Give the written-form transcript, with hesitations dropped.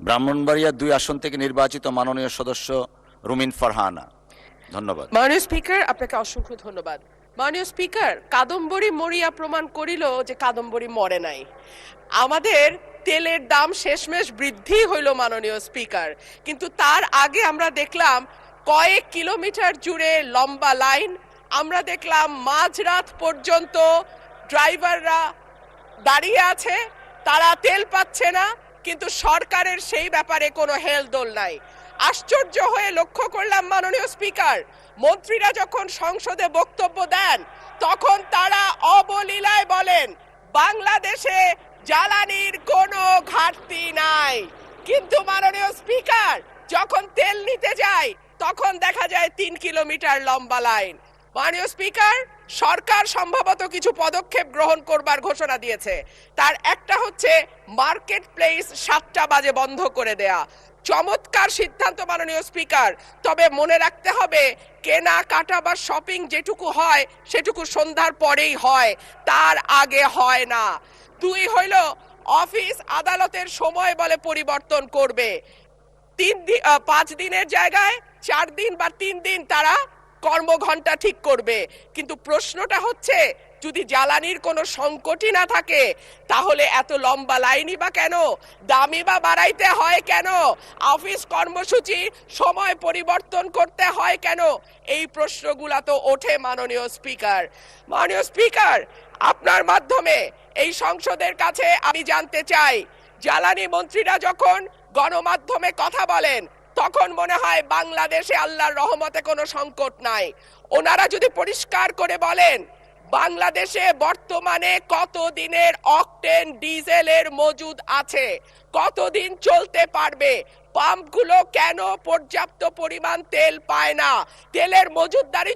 ব্রাহ্মণবাড়িয়া 2 আসন থেকে নির্বাচিত মাননীয় সদস্য রুমিন ফারহানা। ধন্যবাদ। মাননীয় স্পিকার, আপনাকে অসংখ্য ধন্যবাদ। মাননীয় স্পিকার, কাদম্বরী মরিয়া প্রমাণ করিল যে কাদম্বরী মরে নাই। আমাদের তেলের দাম শেষমেশ বৃদ্ধি হইল মাননীয় স্পিকার, কিন্তু তার আগে আমরা দেখলাম কয়েক কিলোমিটার জুড়ে লম্বা লাইন। আমরা দেখলাম মাঝরাত পর্যন্ত ড্রাইভাররা দাঁড়িয়ে আছে, তারা তেল পাচ্ছে না, কিন্তু সরকারের সেই ব্যাপারে কোনো হেলদোল নাই। আশ্চর্য হয়ে লক্ষ্য করলাম মাননীয় স্পিকার, মন্ত্রীরা যখন সংসদে বক্তব্য দেন তখন তারা অবলীলায় বলেন বাংলাদেশে জ্বালানির কোনো ঘাটতি নাই, কিন্তু মাননীয় স্পিকার যখন তেল নিতে যায় তখন দেখা যায় 3 কিলোমিটার লম্বা লাইন। মাননীয় স্পিকার, সরকার সম্ভবত কিছু পদক্ষেপ গ্রহণ করবার ঘোষণা দিয়েছে। তার একটা হচ্ছে মার্কেট প্লেস 7টা বাজে বন্ধ করে দেয়া। চমৎকার সিদ্ধান্ত মাননীয় স্পিকার, তবে মনে রাখতে হবে কেনা কাটা বা শপিং যেটুকু হয় সেটুকু সন্ধ্যার পরেই হয়, তার আগে হয় না। 2 হইল অফিস আদালতের সময় বলে পরিবর্তন করবে। 5 দিনের জায়গায় 4 দিন বা 3 দিন তারা কর্মঘণ্টা ঠিক করবে, কিন্তু প্রশ্নটা হচ্ছে যদি জ্বালানির কোনো সংকটই না থাকে তাহলে এত লম্বা লাইনই বা কেন, দামি বা বাড়াইতে হয় কেন, অফিস কর্মসূচি সময় পরিবর্তন করতে হয় কেন? এই প্রশ্নগুলা তো ওঠে মাননীয় স্পিকার। মাননীয় স্পিকার, আপনার মাধ্যমে এই সংসদের কাছে আমি জানতে চাই, জ্বালানি মন্ত্রীরা যখন গণমাধ্যমে কথা বলেন তখন মনে হয় বাংলাদেশে আল্লাহর রহমতে কোনো সংকট নাই। ওনারা যদি পরিষ্কার করে বলেন বাংলাদেশে বর্তমানে কত দিনের অকটেন ডিজেলের মজুদ আছে, কতদিন চলতে পারবে, পাম্পগুলো কেন পর্যাপ্ত পরিমাণ তেল পায় না, তেলের মজুদদারি